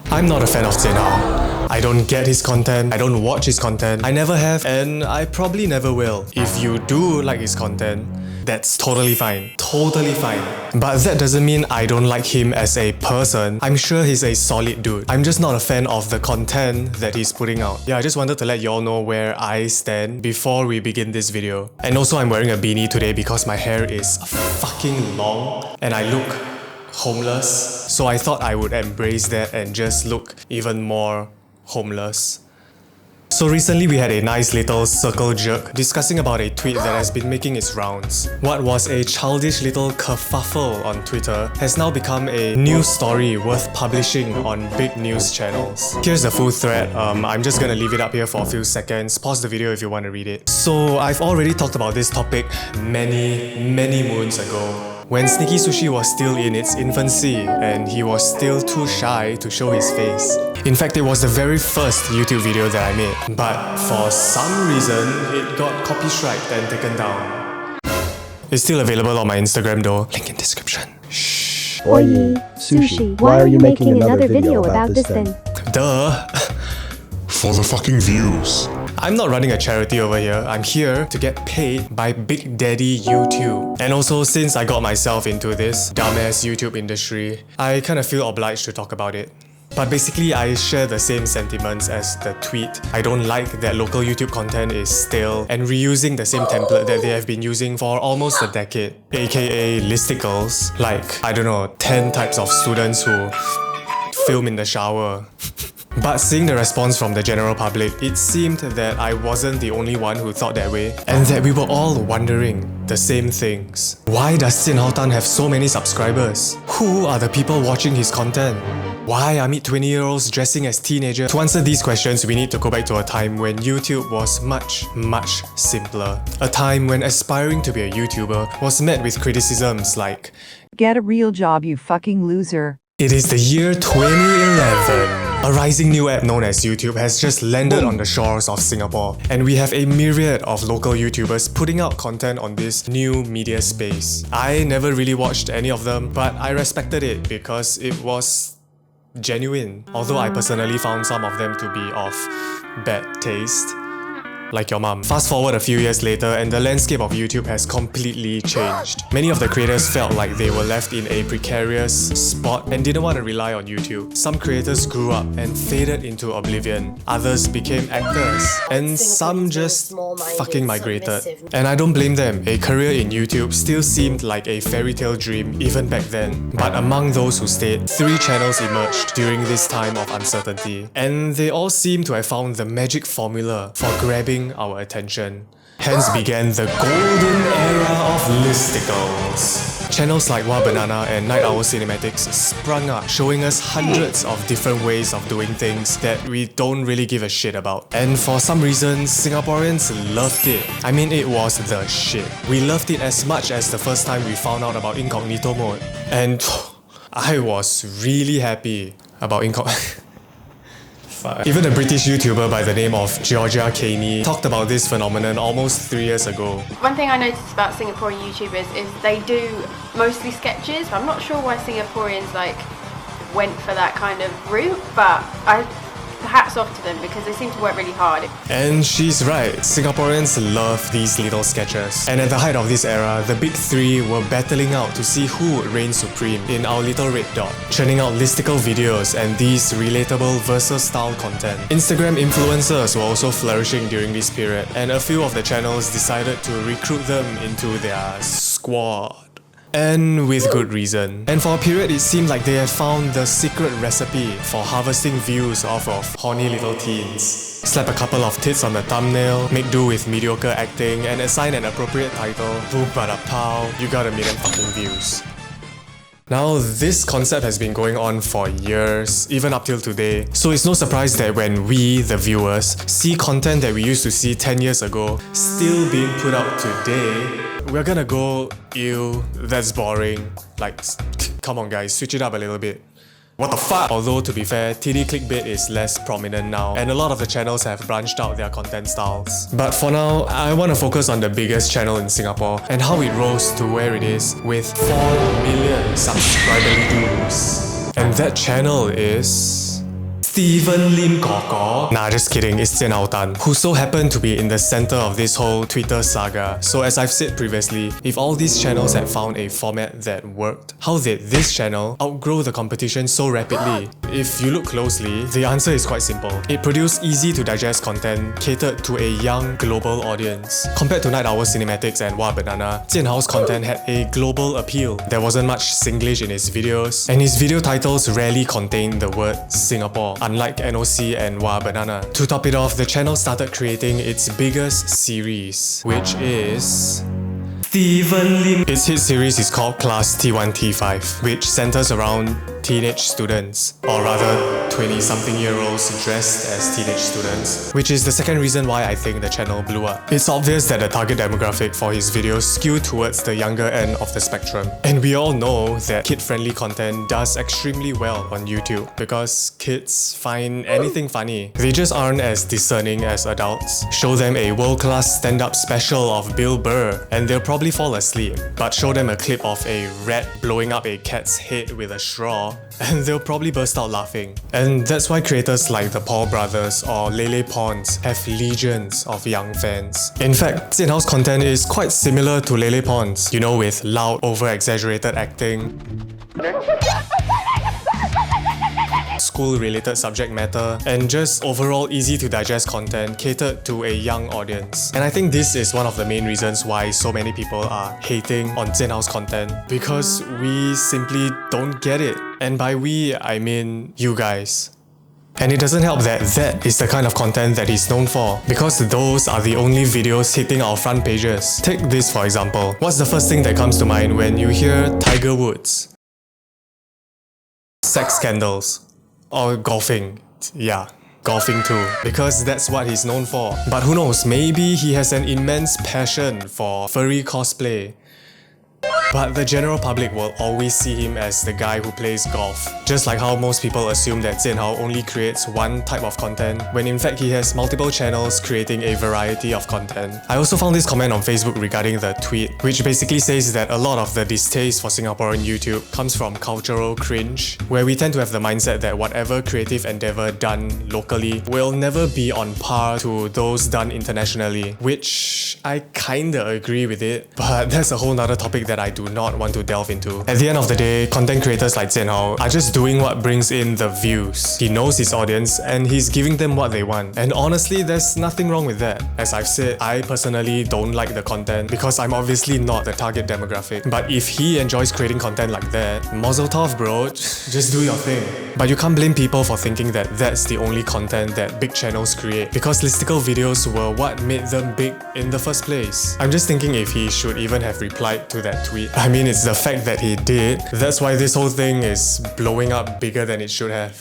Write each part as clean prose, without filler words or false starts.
I'm not a fan of Zenao. I don't get his content, I don't watch his content, I never have, and I probably never will. If you do like his content, that's totally fine. Totally fine. But that doesn't mean I don't like him as a person. I'm sure he's a solid dude. I'm just not a fan of the content that he's putting out. Yeah, I just wanted to let y'all know where I stand before we begin this video. And also I'm wearing a beanie today because my hair is fucking long and I look homeless. So I thought I would embrace that and just look even more homeless. So recently we had a nice little circle jerk discussing about a tweet that has been making its rounds. What was a childish little kerfuffle on Twitter has now become a news story worth publishing on big news channels. Here's the full thread. I'm just gonna leave it up here for a few seconds. Pause the video if you want to read it. So I've already talked about this topic many moons ago, when Sneaky Sushii was still in its infancy and he was still too shy to show his face. In fact, it was the very first YouTube video that I made, but for some reason, it got copyrighted and taken down. It's still available on my Instagram though, link in description. Shh. Oye, Sushii, why are you making another video about this then? Duh! For the fucking views. I'm not running a charity over here, I'm here to get paid by Big Daddy YouTube. And also, since I got myself into this dumbass YouTube industry, I kinda feel obliged to talk about it. But basically, I share the same sentiments as the tweet. I don't like that local YouTube content is stale and reusing the same template that they have been using for almost a decade, aka listicles, like, I don't know, 10 types of students who film in the shower. But seeing the response from the general public, it seemed that I wasn't the only one who thought that way, and that we were all wondering the same things. Why does Sin Hao Tan have so many subscribers? Who are the people watching his content? Why are mid-20-year-olds dressing as teenagers? To answer these questions, we need to go back to a time when YouTube was much simpler. A time when aspiring to be a YouTuber was met with criticisms like, "Get a real job, you fucking loser." It is the year 2011. A rising new app known as YouTube has just landed on the shores of Singapore, and we have a myriad of local YouTubers putting out content on this new media space. I never really watched any of them, but I respected it because it was genuine, although I personally found some of them to be of bad taste. Like your mum. Fast forward a few years later and the landscape of YouTube has completely changed. Many of the creators felt like they were left in a precarious spot and didn't want to rely on YouTube. Some creators grew up and faded into oblivion. Others became actors. And some just fucking migrated. And I don't blame them. A career in YouTube still seemed like a fairy tale dream even back then. But among those who stayed, 3 channels emerged during this time of uncertainty. And they all seem to have found the magic formula for grabbing our attention. Hence began the golden era of listicles. Channels like Wah Banana and Night Owl Cinematics sprung up, showing us hundreds of different ways of doing things that we don't really give a shit about. And for some reason, Singaporeans loved it. I mean, it was the shit. We loved it as much as the first time we found out about incognito mode. And I was really happy about incognito. Even a British YouTuber by the name of Georgia Caney talked about this phenomenon almost 3 years ago. One thing I noticed about Singaporean YouTubers is they do mostly sketches. I'm not sure why Singaporeans went for that kind of route, but hats off to them because they seem to work really hard. And she's right, Singaporeans love these little sketches. And at the height of this era, the big 3 were battling out to see who would reign supreme in our little red dot, churning out listicle videos and these relatable versus style content. Instagram influencers were also flourishing during this period, and a few of the channels decided to recruit them into their squad. And with good reason. And for a period, it seemed like they had found the secret recipe for harvesting views off of horny little teens. Slap a couple of tits on the thumbnail, make do with mediocre acting, and assign an appropriate title. Boom bada pow, you got 1 million fucking views. Now, this concept has been going on for years, even up till today, so it's no surprise that when we, the viewers, see content that we used to see 10 years ago still being put out today, we're gonna go, ew, that's boring. Like, come on guys, switch it up a little bit. What the fuck? Although, to be fair, TD clickbait is less prominent now, and a lot of the channels have branched out their content styles. But for now, I want to focus on the biggest channel in Singapore and how it rose to where it is with 4 million subscriber dues. And that channel is Steven Lim Kor. Nah, just kidding, it's Jian Hao Tan, who so happened to be in the center of this whole Twitter saga. So as I've said previously, if all these channels had found a format that worked, how did this channel outgrow the competition so rapidly? If you look closely, the answer is quite simple. It produced easy to digest content catered to a young global audience. Compared to Night Owl Cinematics and Wah Banana, Jian Hao's content had a global appeal. There wasn't much Singlish in his videos, and his video titles rarely contained the word Singapore, unlike NOC and Wah Banana. To top it off, the channel started creating its biggest series, which is Steven Lim. Its hit series is called Class T1 T5, which centers around teenage students, or rather 20-something-year-olds dressed as teenage students, which is the second reason why I think the channel blew up. It's obvious that the target demographic for his videos skew towards the younger end of the spectrum. And we all know that kid-friendly content does extremely well on YouTube because kids find anything funny. They just aren't as discerning as adults. Show them a world-class stand-up special of Bill Burr and they'll probably fall asleep. But show them a clip of a rat blowing up a cat's head with a straw and they'll probably burst out laughing. And that's why creators like the Paul brothers or Lele Pons have legions of young fans. In fact, Jian Hao's content is quite similar to Lele Pons, you know, with loud, over-exaggerated acting, school-related subject matter, and just overall easy-to-digest content catered to a young audience. And I think this is one of the main reasons why so many people are hating on Jian Hao's content, because we simply don't get it. And by we, I mean you guys. And it doesn't help that that is the kind of content that he's known for, because those are the only videos hitting our front pages. Take this for example. What's the first thing that comes to mind when you hear Tiger Woods? Sex scandals. Or golfing. Yeah, golfing too. Because that's what he's known for. But who knows, maybe he has an immense passion for furry cosplay. But the general public will always see him as the guy who plays golf. Just like how most people assume that Jian Hao only creates one type of content, when in fact he has multiple channels creating a variety of content. I also found this comment on Facebook regarding the tweet, which basically says that a lot of the distaste for Singaporean YouTube comes from cultural cringe, where we tend to have the mindset that whatever creative endeavor done locally will never be on par to those done internationally, which I kinda agree with it, but that's a whole nother topic that I do not want to delve into. At the end of the day, content creators like Jian Hao are just doing what brings in the views. He knows his audience and he's giving them what they want. And honestly, there's nothing wrong with that. As I've said, I personally don't like the content because I'm obviously not the target demographic. But if he enjoys creating content like that, mazel tov bro, just do your thing. But you can't blame people for thinking that that's the only content that big channels create, because listicle videos were what made them big in the first place. I'm just thinking if he should even have replied to that tweet. I mean, it's the fact that he did. That's why this whole thing is blowing up bigger than it should have.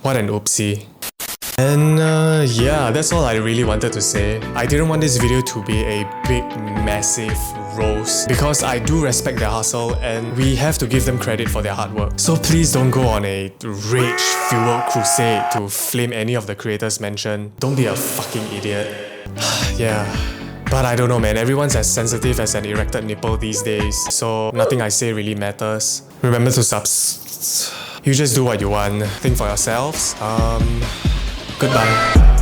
What an oopsie. And yeah, that's all I really wanted to say. I didn't want this video to be a big, massive roast, because I do respect their hustle and we have to give them credit for their hard work. So please don't go on a rage-fueled crusade to flame any of the creators mentioned. Don't be a fucking idiot. Yeah. But I don't know, man, everyone's as sensitive as an erected nipple these days, so nothing I say really matters. Remember to You just do what you want. Think for yourselves. Goodbye.